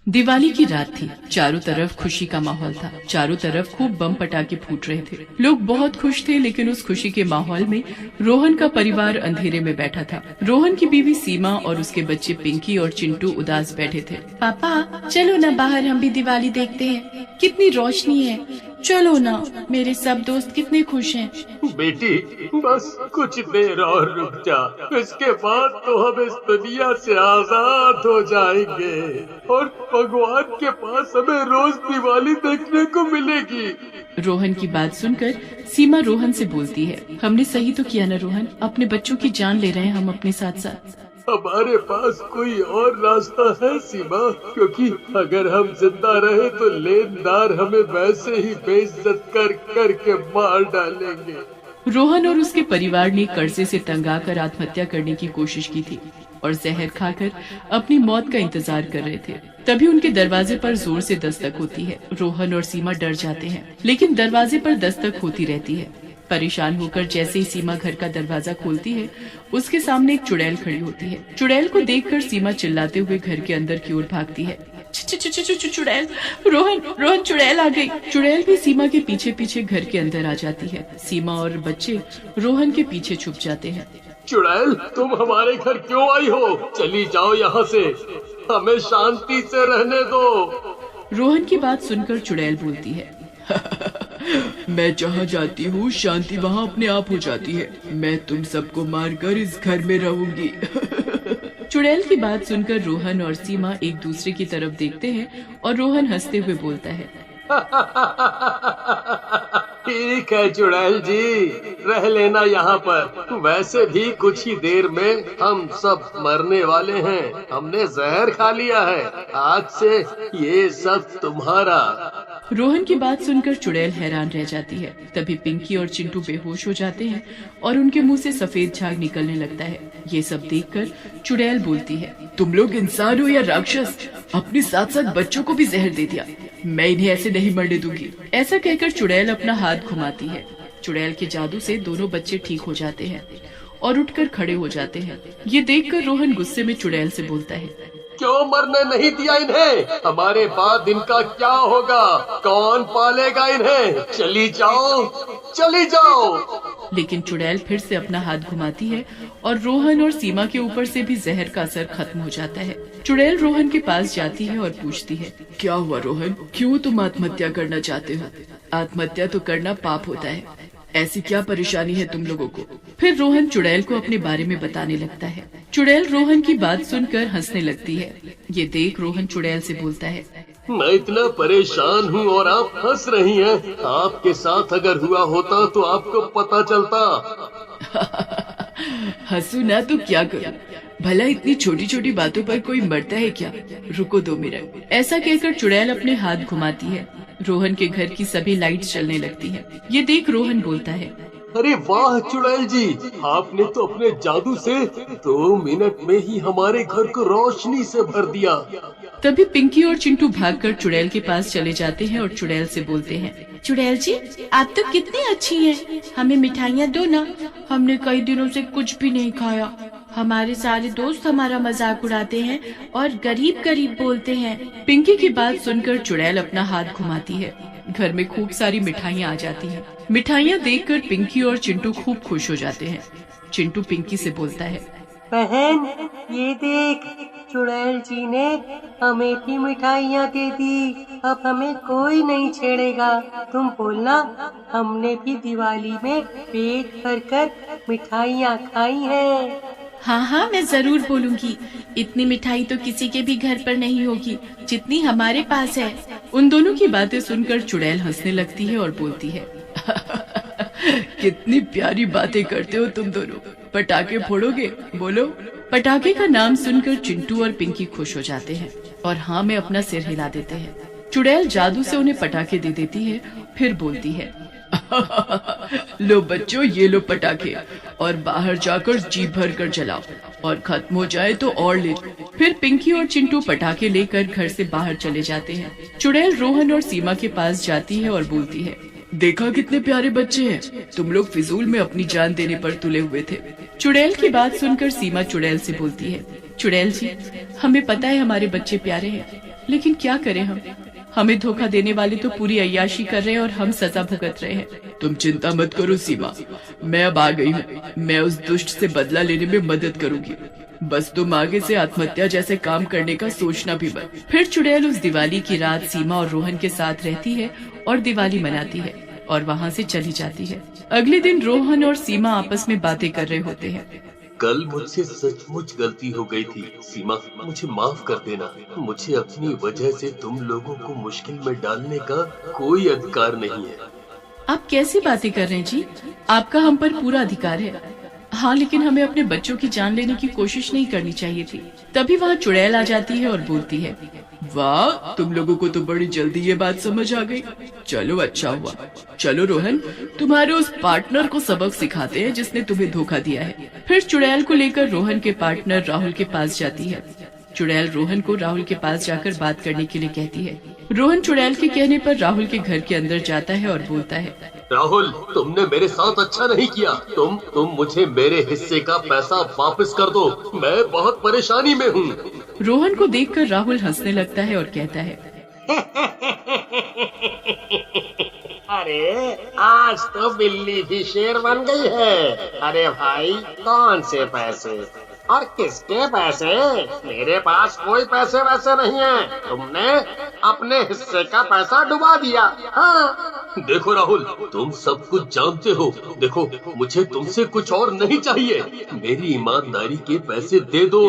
दिवाली की रात थी। चारों तरफ खुशी का माहौल था। चारों तरफ खूब बम पटाखे फूट रहे थे। लोग बहुत खुश थे, लेकिन उस खुशी के माहौल में रोहन का परिवार अंधेरे में बैठा था। रोहन की बीवी सीमा और उसके बच्चे पिंकी और चिंटू उदास बैठे थे। पापा चलो ना बाहर, हम भी दिवाली देखते हैं, कितनी रोशनी है। चलो ना, मेरे सब दोस्त कितने खुश हैं। बेटी बस कुछ देर और रुक जा, इसके बाद तो हम इस दुनिया से आजाद हो जाएंगे और भगवान के पास हमें रोज दिवाली देखने को मिलेगी। रोहन की बात सुनकर सीमा रोहन से बोलती है, हमने सही तो किया ना रोहन, अपने बच्चों की जान ले रहे हैं हम अपने साथ साथ। हमारे पास कोई और रास्ता है सीमा, क्योंकि अगर हम जिंदा रहे तो लेनदार हमें वैसे ही बेइज्जत कर करके मार डालेंगे। रोहन और उसके परिवार ने कर्जे से तंग आकर आत्महत्या करने की कोशिश की थी और जहर खाकर अपनी मौत का इंतजार कर रहे थे। तभी उनके दरवाजे पर जोर से दस्तक होती है। रोहन और सीमा डर जाते हैं, लेकिन दरवाजे पर दस्तक होती रहती है। परेशान होकर जैसे ही सीमा घर का दरवाजा खोलती है, उसके सामने एक चुड़ैल खड़ी होती है। चुड़ैल को देखकर सीमा चिल्लाते हुए घर के अंदर की ओर भागती है। चुड़ैल, रोहन चुड़ैल आ गई। चुड़ैल भी सीमा के पीछे पीछे घर के अंदर आ जाती है। सीमा और बच्चे रोहन के पीछे छुप जाते हैं। चुड़ैल, तुम हमारे घर क्यों आई हो? चली जाओ यहाँ से, हमें शांति से रहने दो। रोहन की बात सुनकर चुड़ैल बोलती है, मैं जहाँ जाती हूँ शांति वहाँ अपने आप हो जाती है। मैं तुम सबको मारकर इस घर में रहूंगी। चुड़ैल की बात सुनकर रोहन और सीमा एक दूसरे की तरफ देखते हैं और रोहन हंसते हुए बोलता है, ठीक है चुड़ैल जी, रह लेना यहाँ पर। वैसे भी कुछ ही देर में हम सब मरने वाले हैं। हमने जहर खा लिया है, आज से ये सब तुम्हारा। रोहन की बात सुनकर चुड़ैल हैरान रह जाती है। तभी पिंकी और चिंटू बेहोश हो जाते हैं और उनके मुंह से सफेद झाग निकलने लगता है। ये सब देखकर चुड़ैल बोलती है, तुम लोग इंसान हो या राक्षस? अपने साथ साथ बच्चों को भी जहर दे दिया। मैं इन्हें ऐसे नहीं मरने दूंगी। ऐसा कहकर चुड़ैल अपना हाथ घुमाती है। चुड़ैल के जादू से दोनों बच्चे ठीक हो जाते हैं और उठकर खड़े हो जाते हैं। ये देखकर रोहन गुस्से में चुड़ैल से बोलता है, क्यों मरने नहीं दिया इन्हें? हमारे बाद इनका क्या होगा? कौन पालेगा इन्हें? चली जाओ, चली जाओ। लेकिन चुड़ैल फिर से अपना हाथ घुमाती है और रोहन और सीमा के ऊपर से भी जहर का असर खत्म हो जाता है। चुड़ैल रोहन के पास जाती है और पूछती है, क्या हुआ रोहन, क्यों तुम आत्महत्या करना चाहते हो? आत्महत्या तो करना पाप होता है, ऐसी क्या परेशानी है तुम लोगों को? फिर रोहन चुड़ैल को अपने बारे में बताने लगता है। चुड़ैल रोहन की बात सुनकर हंसने लगती है। ये देख रोहन चुड़ैल से बोलता है, मैं इतना परेशान हूँ और आप हंस रही हैं। आपके साथ अगर हुआ होता तो आपको पता चलता। हंसू ना तो क्या करूं? भला इतनी छोटी छोटी बातों पर कोई मरता है क्या? रुको 2 मिनट। ऐसा कहकर चुड़ैल अपने हाथ घुमाती है। रोहन के घर की सभी लाइट्स चलने लगती है। ये देख रोहन बोलता है, अरे वाह चुड़ैल जी, आपने तो अपने जादू से 2 मिनट में ही हमारे घर को रोशनी से भर दिया। तभी पिंकी और चिंटू भागकर चुड़ैल के पास चले जाते हैं और चुड़ैल से बोलते हैं, चुड़ैल जी आप तो कितनी अच्छी हैं, हमें मिठाइयाँ दो ना, हमने कई दिनों से कुछ भी नहीं खाया। हमारे सारे दोस्त हमारा मजाक उड़ाते हैं और गरीब गरीब बोलते हैं। पिंकी की बात सुनकर चुड़ैल अपना हाथ घुमाती है। घर में खूब सारी मिठाइयाँ आ जाती हैं। मिठाइयाँ देखकर पिंकी और चिंटू खूब खुश हो जाते हैं। चिंटू पिंकी से बोलता है, बहन ये देख, चुड़ैल जी ने हमें भी मिठाइयाँ दे दी, अब हमें कोई नहीं छेड़ेगा। तुम बोलना, हमने भी दिवाली में पेट भरकर मिठाइयाँ खाई हैं। हाँ हाँ मैं जरूर बोलूंगी। इतनी मिठाई तो किसी के भी घर पर नहीं होगी जितनी हमारे पास है। उन दोनों की बातें सुनकर चुड़ैल हंसने लगती है और बोलती है, कितनी प्यारी बातें करते हो तुम दोनों। पटाखे फोड़ोगे? बोलो। पटाखे का नाम सुनकर चिंटू और पिंकी खुश हो जाते हैं और हाँ में अपना सिर हिला देते हैं। चुड़ैल जादू से उन्हें पटाखे दे देती है, फिर बोलती है, लो बच्चों ये लो पटाखे और बाहर जाकर जी भर कर जलाओ और खत्म हो जाए तो और ले। फिर पिंकी और चिंटू पटाखे लेकर घर से बाहर चले जाते हैं। चुड़ैल रोहन और सीमा के पास जाती है और बोलती है, देखा कितने प्यारे बच्चे हैं, तुम लोग फिजूल में अपनी जान देने पर तुले हुए थे। चुड़ैल की बात सुनकर सीमा चुड़ैल से बोलती है, चुड़ैल जी हमें पता है हमारे बच्चे प्यारे हैं, लेकिन क्या करें हम? हमें धोखा देने वाले तो पूरी अय्याशी कर रहे हैं और हम सजा भुगत रहे हैं। तुम चिंता मत करो सीमा, मैं अब आ गई हूँ। मैं उस दुष्ट से बदला लेने में मदद करूंगी। बस तुम आगे से आत्महत्या जैसे काम करने का सोचना भी मत। फिर चुड़ैल उस दिवाली की रात सीमा और रोहन के साथ रहती है और दिवाली मनाती है और वहाँ से चली जाती है। अगले दिन रोहन और सीमा आपस में बातें कर रहे होते हैं। कल मुझसे सचमुच गलती हो गई थी सीमा, मुझे माफ कर देना। मुझे अपनी वजह से तुम लोगों को मुश्किल में डालने का कोई अधिकार नहीं है। आप कैसी बातें कर रहे हैं जी? आपका हम पर पूरा अधिकार है। हाँ, लेकिन हमें अपने बच्चों की जान लेने की कोशिश नहीं करनी चाहिए थी। तभी वहाँ चुड़ैल आ जाती है और बोलती है, वाह, तुम लोगों को तो बड़ी जल्दी ये बात समझ आ गई। चलो अच्छा हुआ। चलो रोहन, तुम्हारे उस पार्टनर को सबक सिखाते हैं जिसने तुम्हें धोखा दिया है। फिर चुड़ैल को लेकर रोहन के पार्टनर राहुल के पास जाती है। चुड़ैल रोहन को राहुल के पास जाकर बात करने के लिए कहती है। रोहन चुड़ैल के कहने पर राहुल के घर के अंदर जाता है और बोलता है, राहुल, तुमने मेरे साथ अच्छा नहीं किया। तुम मुझे मेरे हिस्से का पैसा वापस कर दो, मैं बहुत परेशानी में हूँ। रोहन को देखकर राहुल हंसने लगता है और कहता है, अरे आज तो बिल्ली भी शेर बन गई है। अरे भाई, कौन से पैसे और किसके पैसे? मेरे पास कोई पैसे वैसे नहीं है। तुमने अपने हिस्से का पैसा डुबा दिया। हाँ। देखो राहुल, तुम सब कुछ जानते हो। देखो, मुझे तुमसे कुछ और नहीं चाहिए। मेरी ईमानदारी के पैसे दे दो।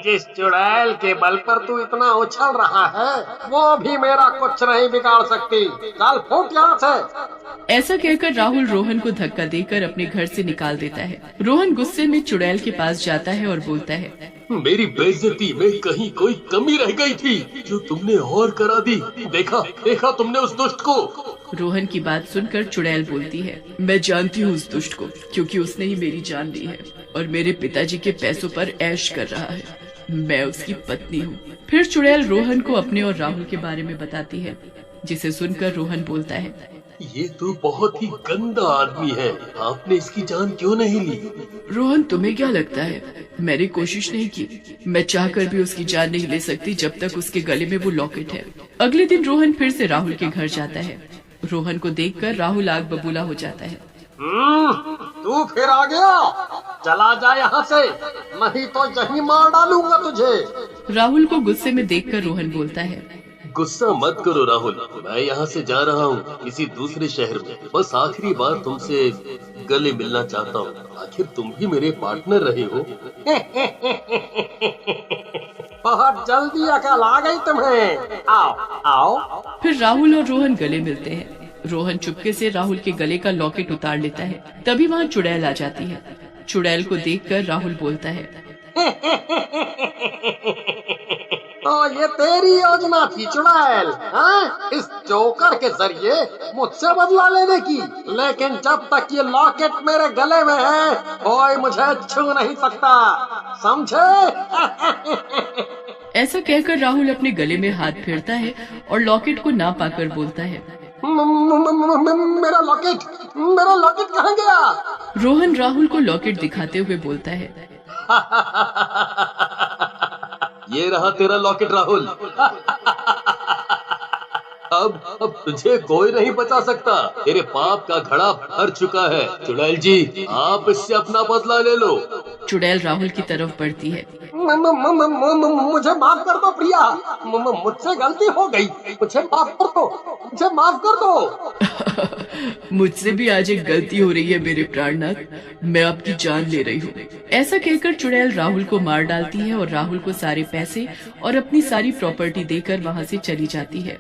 जिस चुड़ैल के बल पर तू इतना उछल रहा है, वो भी मेरा कुछ नहीं बिगाड़ सकती। चल फूट यहाँ से। ऐसा कहकर राहुल रोहन को धक्का देकर अपने घर से निकाल देता है। रोहन गुस्से में चुड़ैल के पास जाता है और बोलता है, मेरी बेइज्जती में कहीं कोई कमी रह गई थी जो तुमने और करा दी। देखा तुमने उस दुष्ट को। रोहन की बात सुनकर चुड़ैल बोलती है, मैं जानती हूँ उस दुष्ट को, क्योंकि उसने ही मेरी जान ली है और मेरे पिताजी के पैसों पर ऐश कर रहा है। मैं उसकी पत्नी हूँ। फिर चुड़ैल रोहन को अपने और राहुल के बारे में बताती है, जिसे सुनकर रोहन बोलता है, ये तो बहुत ही गंदा आदमी है। आपने इसकी जान क्यों नहीं ली? रोहन, तुम्हें क्या लगता है मैंने कोशिश नहीं की? मैं चाहकर भी उसकी जान नहीं ले सकती जब तक उसके गले में वो लॉकेट है। अगले दिन रोहन फिर से राहुल के घर जाता है। रोहन को देखकर राहुल आग बबूला हो जाता है। तू फिर आ गया? चला जा यहाँ से, नहीं तो यहीं मार डालूंगा तुझे। राहुल को गुस्से में देखकर रोहन बोलता है, गुस्सा मत करो राहुल, मैं यहाँ से जा रहा हूँ किसी दूसरे शहर में। बस आखिरी बार तुमसे गले मिलना चाहता हूँ। आखिर तुम भी मेरे पार्टनर रहे हो। बहुत जल्दी अकल आ गई तुम्हें। आओ। फिर राहुल और रोहन गले मिलते हैं। रोहन चुपके से राहुल के गले का लॉकेट उतार लेता है। तभी वहाँ चुड़ैल आ जाती है। चुड़ैल को देखकर राहुल बोलता है, तो ये तेरी योजना थी चुड़ैल, हाँ? इस जोकर के जरिए मुझसे बदला लेने की। लेकिन जब तक ये लॉकेट मेरे गले में है, कोई मुझे छू नहीं सकता, समझे? ऐसा कहकर राहुल अपने गले में हाथ फेरता है और लॉकेट को ना पाकर बोलता है, मेरा लॉकेट कहाँ गया? रोहन राहुल को लॉकेट दिखाते हुए बोलता है, ये रहा तेरा लॉकेट राहुल। अब तुझे कोई नहीं बचा सकता। तेरे पाप का घड़ा भर चुका है। चुड़ैल जी, आप इससे अपना बदला ले लो। चुड़ैल राहुल की तरफ बढ़ती है। मुझे माफ कर दो प्रिया, मुझसे गलती हो गई। मुझे माफ कर दो। मुझसे भी आज एक गलती हो रही है मेरे प्राणनाथ, मैं आपकी जान ले रही हूँ। ऐसा कहकर चुड़ैल राहुल को मार डालती है और राहुल को सारे पैसे और अपनी सारी प्रॉपर्टी देकर वहाँ से चली जाती है।